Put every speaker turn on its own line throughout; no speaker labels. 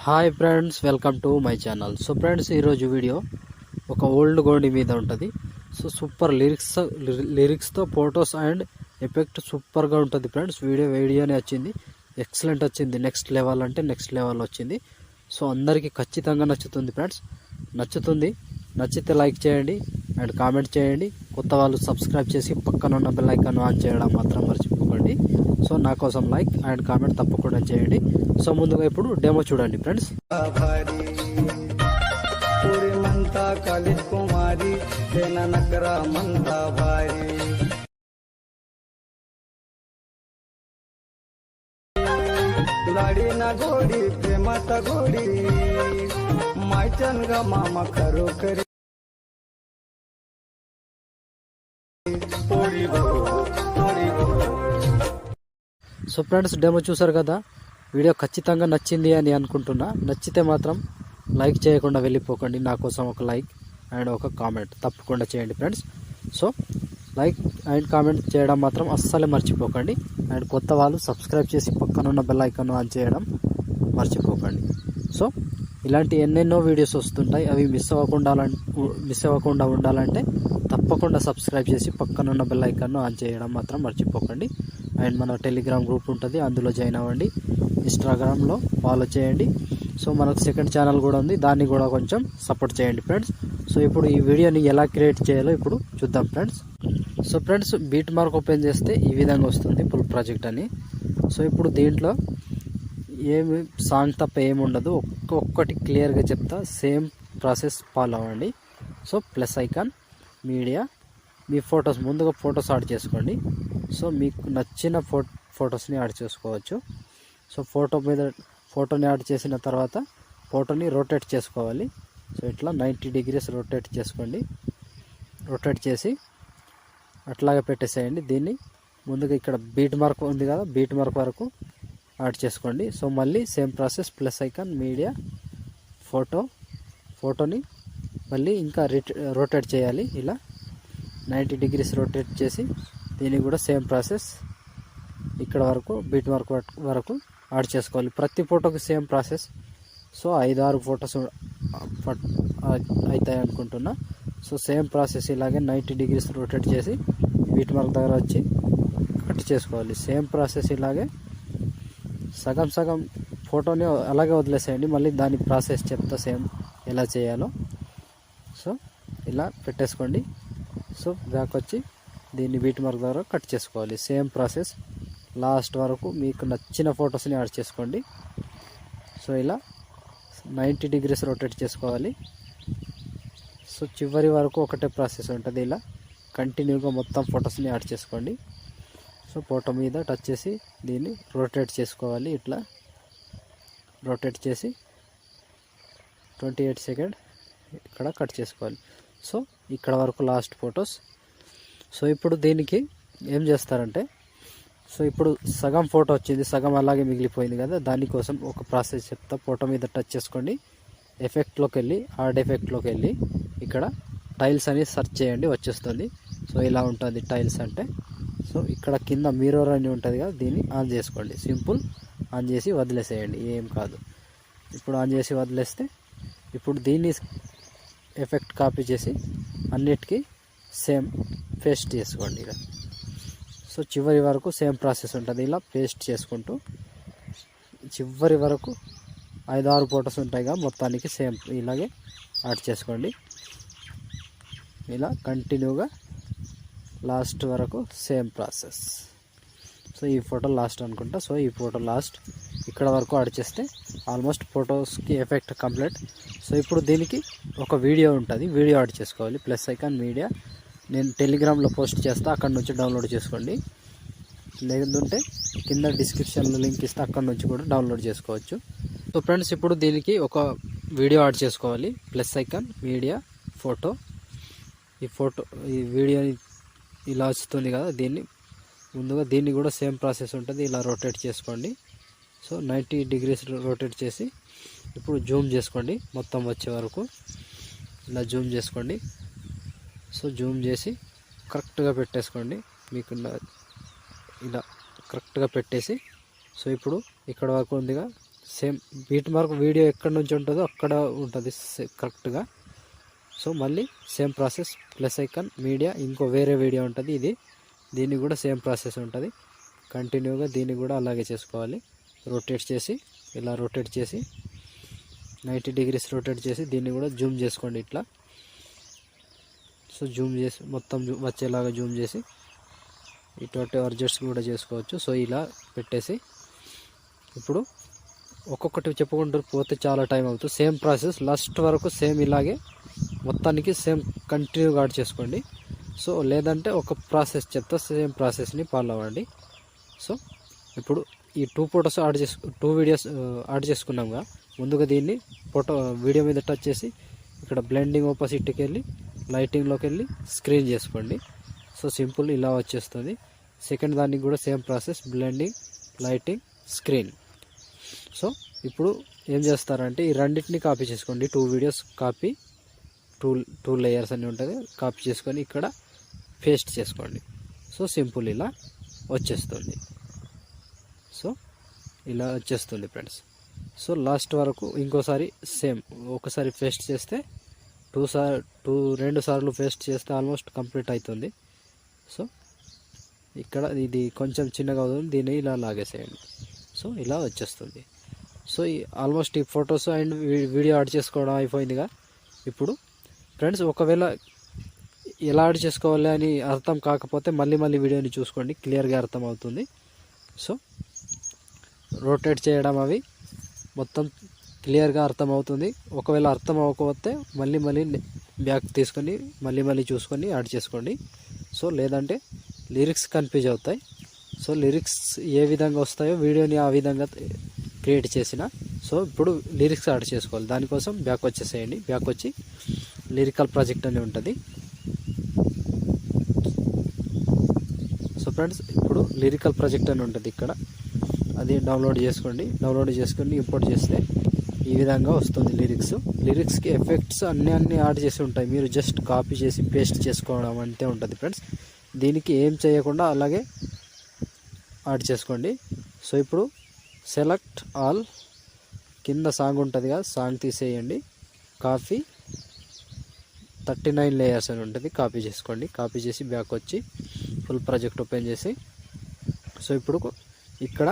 Hi friends, welcome to my channel. So friends, ఈరోజు video ఒక old gold మీద ఉంటుంది. సో సూపర్ లిరిక్స్తో ఫొటోస్ అండ్ ఎఫెక్ట్ సూపర్గా ఉంటుంది ఫ్రెండ్స్. వీడియోనే వచ్చింది, ఎక్సలెంట్ వచ్చింది. నెక్స్ట్ లెవెల్ అంటే నెక్స్ట్ లెవెల్ వచ్చింది. సో అందరికీ ఖచ్చితంగా నచ్చుతుంది ఫ్రెండ్స్. నచ్చితే లైక్ చేయండి అండ్ కామెంట్ చేయండి. కొత్త వాళ్ళు సబ్స్క్రైబ్ చేసి పక్కన ఉన్న బెల్ ఐకాన్ ఆన్ చేయడం మాత్రం మర్చిపోకండి. సో నా కోసం లైక్ అండ్ కామెంట్ తప్పకుండా చేయండి. సో ముందుగా ఇప్పుడు డెమో చూడండి ఫ్రెండ్స్.
लाडी ना गोडी प्रेमात गोडी मायचन ग मामा खरो करी
సో ఫ్రెండ్స్, డెమో చూసారు కదా. వీడియో ఖచ్చితంగా నచ్చింది అని అనుకుంటున్నా. నచ్చితే మాత్రం లైక్ చేయకుండా వెళ్ళిపోకండి. నా కోసం ఒక లైక్ అండ్ ఒక కామెంట్ తప్పకుండా చేయండి friends. So like and comment చేయడం మాత్రం అస్సలే మర్చిపోకండి. అండ్ కొత్త వాళ్ళు సబ్స్క్రైబ్ చేసి పక్కన ఉన్న బెల్ ఐకాన్ ఆన్ చేయడం మర్చిపోకండి. సో ఇలాంటి ఎన్నెన్నో వీడియోస్ వస్తుంటాయి. అవి మిస్ అవ్వకుండా ఉండాలంటే తప్పకుండా సబ్స్క్రైబ్ చేసి పక్కన ఉన్న బెల్ ఐకాన్ ఆన్ చేయడం మాత్రం మర్చిపోకండి. అండ్ మన టెలిగ్రామ్ గ్రూప్ ఉంటుంది, అందులో జాయిన్ అవ్వండి. ఇన్స్టాగ్రామ్లో ఫాలో చేయండి. సో మనకు సెకండ్ ఛానల్ కూడా ఉంది, దాన్ని కూడా కొంచెం సపోర్ట్ చేయండి ఫ్రెండ్స్. సో ఇప్పుడు ఈ వీడియోని ఎలా క్రియేట్ చేయాలో ఇప్పుడు చూద్దాం friends. So friends, beat mark open చేస్తే ఈ విధంగా వస్తుంది ఫుల్ ప్రాజెక్ట్ అని. సో ఇప్పుడు దీంట్లో ఏమి సాంగ్ తప్ప ఏమి ఉండదు, ఒక్కొక్కటి క్లియర్గా చెప్తా. సేమ్ ప్రాసెస్ ఫాలో అవ్వండి. సో ప్లస్ ఐకాన్, మీడియా, మీ ఫొటోస్, ముందుగా ఫొటోస్ యాడ్ చేసుకోండి. సో మీకు నచ్చిన ఫొటోస్ని యాడ్ చేసుకోవచ్చు. సో ఫోటోని యాడ్ చేసిన తర్వాత ఫోటోని రొటేట్ చేసుకోవాలి. సో ఇట్లా 90 degrees రొటేట్ చేసుకోండి. రొటేట్ చేసి అట్లాగే పెట్టేసేయండి. దీన్ని ముందుగా ఇక్కడ బీట్ మార్క్ ఉంది కదా, బీట్ మార్క్ వరకు యాడ్ చేసుకోండి. సో మళ్ళీ same process, plus icon, media, ఫోటోని మళ్ళీ ఇంకా రొటేట్ చేయాలి. ఇలా 90 degrees రొటేట్ చేసి దీన్ని కూడా సేమ్ ప్రాసెస్ ఇక్కడ వరకు బీట్ మార్క్ వరకు యాడ్ చేసుకోవాలి. ప్రతి ఫోటోకి సేమ్ ప్రాసెస్. సో 5-6 ఫొటోస్ అవుతాయి అనుకుంటున్నా. సో సేమ్ ప్రాసెస్ ఇలాగే 90 degrees రొటేట్ చేసి బీట్ మార్క్ దగ్గర వచ్చి కట్ చేసుకోవాలి. సేమ్ ప్రాసెస్ ఇలాగే సగం ఫోటోని అలాగే వదిలేసేయండి. మళ్ళీ దాని ప్రాసెస్ చెప్తా సేమ్ ఎలా చేయాలో. సో ఇలా పెట్టేసుకోండి. సో బ్యాక్ వచ్చి దీన్ని బీట్ మార్క్ ద్వారా కట్ చేసుకోవాలి. సేమ్ ప్రాసెస్ లాస్ట్ వరకు మీకు నచ్చిన ఫొటోస్ని యాడ్ చేసుకోండి. సో ఇలా 90 degrees రొటేట్ చేసుకోవాలి. సో చివరి వరకు ఒకటే ప్రాసెస్ ఉంటుంది. ఇలా కంటిన్యూగా మొత్తం ఫొటోస్ని యాడ్ చేసుకోండి. సో ఫోటో మీద టచ్ చేసి దీన్ని రొటేట్ చేసుకోవాలి. ఇట్లా రొటేట్ చేసి 28 seconds ఇక్కడ కట్ చేసుకోవాలి. సో ఇక్కడ వరకు లాస్ట్ ఫొటోస్. సో ఇప్పుడు దీనికి ఏం చేస్తారంటే, సో ఇప్పుడు సగం ఫోటో వచ్చింది, సగం అలాగే మిగిలిపోయింది కదా, దానికోసం ఒక ప్రాసెస్ చెప్తా. ఫోటో మీద టచ్ చేసుకోండి. ఎఫెక్ట్లోకి వెళ్ళి, ఆడ్ ఎఫెక్ట్లోకి వెళ్ళి ఇక్కడ టైల్స్ అని సెర్చ్ చేయండి, వచ్చేస్తుంది. సో ఇలా ఉంటుంది టైల్స్ అంటే. సో ఇక్కడ కింద మిర్రర్ అని ఉంటుంది కదా, దీన్ని ఆన్ చేసుకోండి. సింపుల్, ఆన్ చేసి వదిలేసేయండి, ఏం కాదు. ఇప్పుడు ఆన్ చేసి వదిలేస్తే ఇప్పుడు దీన్ని ఎఫెక్ట్ కాపీ చేసి అన్నిటికీ సేమ్ పేస్ట్ చేసుకోండి ఇలా. సో చివరి వరకు సేమ్ ప్రాసెస్ ఉంటుంది. ఇలా పేస్ట్ చేసుకుంటూ చివరి వరకు 5-6 ఫొటోస్ ఉంటాయి కదా, మొత్తానికి సేమ్ ఇలాగే యాడ్ చేసుకోండి. ఇలా కంటిన్యూగా లాస్ట్ వరకు సేమ్ ప్రాసెస్. సో ఈ ఫోటో లాస్ట్ అనుకుంటా. సో ఈ ఫోటో లాస్ట్ ఇక్కడ వరకు యాడ్ చేస్తే ఆల్మోస్ట్ ఫొటోస్కి ఎఫెక్ట్ కంప్లీట్. సో ఇప్పుడు దీనికి ఒక వీడియో ఉంటుంది, వీడియో యాడ్ చేసుకోవాలి. ప్లస్ ఐకాన్, మీడియా, నేను టెలిగ్రామ్లో పోస్ట్ చేస్తా, అక్కడ నుంచి డౌన్లోడ్ చేసుకోండి. లేదంటే కింద డిస్క్రిప్షన్లో లింక్ ఇస్తే అక్కడ నుంచి కూడా డౌన్లోడ్ చేసుకోవచ్చు. సో ఫ్రెండ్స్, ఇప్పుడు దీనికి ఒక వీడియో యాడ్ చేసుకోవాలి. Plus icon, media, photo. ఈ వీడియోని ఇలా వస్తుంది కదా, ముందుగా దీన్ని కూడా సేమ్ ప్రాసెస్ ఉంటుంది. ఇలా రొటేట్ చేసుకోండి. సో 90 degrees రొటేట్ చేసి ఇప్పుడు జూమ్ చేసుకోండి మొత్తం వచ్చే వరకు. ఇలా జూమ్ చేసుకోండి. సో జూమ్ చేసి కరెక్ట్గా పెట్టేసుకోండి. మీకు ఇలా కరెక్ట్గా పెట్టేసి, సో ఇప్పుడు ఇక్కడ వరకు ఉందిగా సేమ్ బీట్ మార్క్ వీడియో ఎక్కడి నుంచి ఉంటుందో అక్కడ ఉంటుంది కరెక్ట్గా. సో మళ్ళీ same process, plus icon, media, ఇంకో వేరే వీడియో ఉంటుంది ఇది, దీనికి కూడా సేమ్ ప్రాసెస్ ఉంటుంది. కంటిన్యూగా దీన్ని కూడా అలాగే చేసుకోవాలి. రొటేట్ చేసి ఇలా రొటేట్ చేసి 90 degrees రొటేట్ చేసి దీన్ని కూడా జూమ్ చేసుకోండి ఇట్లా. సో జూమ్ చేసి మొత్తం వచ్చేలాగా జూమ్ చేసి ఇటువంటి అడ్జస్ట్ కూడా చేసుకోవచ్చు. సో ఇలా పెట్టేసి ఇప్పుడు ఒక్కొక్కటి చెప్పుకుంటూ పోతే చాలా టైం అవుతుంది. సేమ్ ప్రాసెస్ లాస్ట్ వరకు సేమ్ ఇలాగే మొత్తానికి సేమ్ కంటిన్యూగా యాడ్ చేసుకోండి. సో లేదంటే ఒక ప్రాసెస్ చెప్తా, సేమ్ ప్రాసెస్ని ఫాలో అవ్వండి. సో ఇప్పుడు ఈ 2 ఫొటోస్ 2 వీడియోస్ యాడ్ చేసుకున్నాంగా. ముందుగా దీన్ని వీడియో మీద టచ్ చేసి ఇక్కడ బ్లెండింగ్ ఆపోజిట్కి వెళ్ళి లైటింగ్లోకి వెళ్ళి స్క్రీన్ చేసుకోండి. సో సింపుల్ ఇలా వచ్చేస్తుంది. సెకండ్ దానికి కూడా same process, blending, lighting, screen. So ఇప్పుడు ఏం చేస్తారంటే ఈ రెండింటిని కాపీ చేసుకోండి. 2 వీడియోస్ కాపీ, 2 లేయర్స్ అని ఉంటుంది, కాపీ చేసుకొని ఇక్కడ పేస్ట్ చేసుకోండి. సో సింపుల్ ఇలా వచ్చేస్తుంది. సో ఇలా వచ్చేస్తుంది ఫ్రెండ్స్. సో లాస్ట్ వరకు ఇంకోసారి సేమ్ ఒకసారి పేస్ట్ చేస్తే 2 సార్లు పేస్ట్ చేస్తే ఆల్మోస్ట్ కంప్లీట్ అవుతుంది. సో ఇక్కడ ఇది కొంచెం చిన్నగా అవుతుంది, దీన్ని ఇలా లాగేసేయండి. సో ఇలా వచ్చేస్తుంది. సో ఆల్మోస్ట్ ఈ ఫొటోస్ అండ్ వీడియో యాడ్ చేసుకోవడం అయిపోయిందిగా. ఇప్పుడు ఫ్రెండ్స్ ఒకవేళ ఎలా యాడ్ చేసుకోవాలి అని అర్థం కాకపోతే మళ్ళీ వీడియోని చూసుకోండి, క్లియర్గా అర్థం అవుతుంది. సో రొటేట్ చేయడం అవి మొత్తం క్లియర్గా అర్థమవుతుంది. ఒకవేళ అర్థం అవ్వకపోతే మళ్ళీ బ్యాక్ తీసుకొని మళ్ళీ చూసుకొని యాడ్ చేసుకోండి. సో లేదంటే లిరిక్స్ కన్ఫ్యూజ్ అవుతాయి. సో లిరిక్స్ ఏ విధంగా వస్తాయో వీడియోని ఆ విధంగా క్రియేట్ చేసిన. సో ఇప్పుడు లిరిక్స్ యాడ్ చేసుకోవాలి. దానికోసం బ్యాక్ వచ్చేసేయండి. బ్యాక్ వచ్చి లిరికల్ ప్రాజెక్ట్ అని ఉంటుంది. సో ఫ్రెండ్స్ ఇప్పుడు లిరికల్ ప్రాజెక్ట్ అని ఉంటుంది ఇక్కడ, అది డౌన్లోడ్ చేసుకోండి. డౌన్లోడ్ చేసుకొని ఇంపోర్ట్ చేస్తే ఈ విధంగా వస్తుంది లిరిక్స్కి ఎఫెక్ట్స్ అన్నీ యాడ్ చేసి ఉంటాయి. మీరు జస్ట్ కాపీ చేసి పేస్ట్ చేసుకోవడం అంతే ఉంటుంది ఫ్రెండ్స్. దీనికి ఏం చేయకుండా అలాగే యాడ్ చేసుకోండి. సో ఇప్పుడు సెలెక్ట్ ఆల్ కింద సాంగ్ ఉంటుంది కదా, సాంగ్ తీసేయండి. కాపీ 39 లేయర్స్ అని ఉంటుంది, కాపీ చేసుకోండి. కాపీ చేసి బ్యాక్ వచ్చి ఫుల్ ప్రాజెక్ట్ ఓపెన్ చేసి సో ఇప్పుడు ఇక్కడ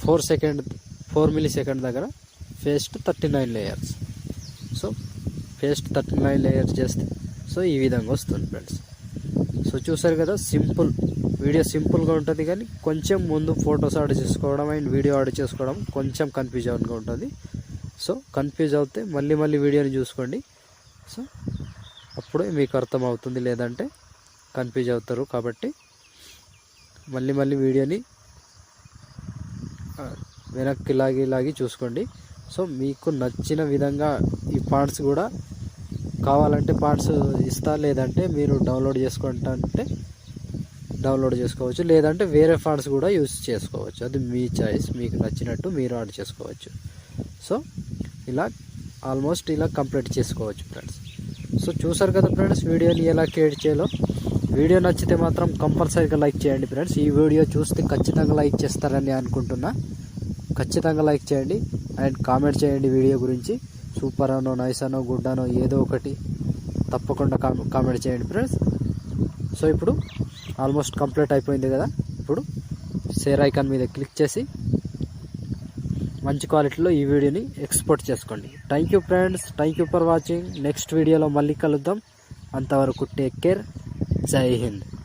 4 millisecond దగ్గర paste 39 layers. So paste 39 layers చేస్తే సో ఈ విధంగా వస్తుంది ఫ్రెండ్స్. సో చూసారు కదా, సింపుల్ వీడియో సింపుల్గా ఉంటుంది, కానీ కొంచెం ముందు ఫొటోస్ యాడ్ చేసుకోవడం అండ్ వీడియో యాడ్ చేసుకోవడం కొంచెం కన్ఫ్యూజన్గా ఉంటుంది. సో కన్ఫ్యూజ్ అవుతే మళ్ళీ వీడియోని చూసుకోండి. సో అప్పుడే మీకు అర్థమవుతుంది, లేదంటే కన్ఫ్యూజ్ అవుతారు. కాబట్టి మళ్ళీ వీడియోని వెనక్కి లాగి చూసుకోండి. సో మీకు నచ్చిన విధంగా ఈ పార్ట్స్ కూడా కావాలంటే పార్ట్స్ ఇస్తా, లేదంటే మీరు డౌన్లోడ్ చేసుకుంటే డౌన్లోడ్ చేసుకోవచ్చు, లేదంటే వేరే ఫాంట్స్ కూడా యూస్ చేసుకోవచ్చు. అది మీ చాయిస్, మీకు నచ్చినట్టు మీరు యాడ్ చేసుకోవచ్చు. సో ఇలా ఆల్మోస్ట్ ఇలా కంప్లీట్ చేసుకోవచ్చు ఫ్రెండ్స్. సో చూసారు కదా ఫ్రెండ్స్ వీడియోని ఎలా క్రియేట్ చేయాలో. వీడియో నచ్చితే మాత్రం కంపల్సరీగా లైక్ చేయండి ఫ్రెండ్స్. ఈ వీడియో చూస్తే ఖచ్చితంగా లైక్ చేస్తారని అనుకుంటున్నా. ఖచ్చితంగా లైక్ చేయండి అండ్ కామెంట్ చేయండి వీడియో గురించి. సూపర్ అనో, నైస్ అనో, గుడ్ అనో ఏదో ఒకటి తప్పకుండా కామెంట్ చేయండి ఫ్రెండ్స్. సో ఇప్పుడు ఆల్మోస్ట్ కంప్లీట్ అయిపోయింది కదా. ఇప్పుడు షేర్ ఐకాన్ మీద క్లిక్ చేసి మంచి క్వాలిటీలో ఈ వీడియోని ఎక్స్పోర్ట్ చేసుకోండి. Thank you friends, thank you for watching. Next వీడియోలో మళ్ళీ కలుద్దాం. అంతవరకు టేక్ కేర్. జై హింద్.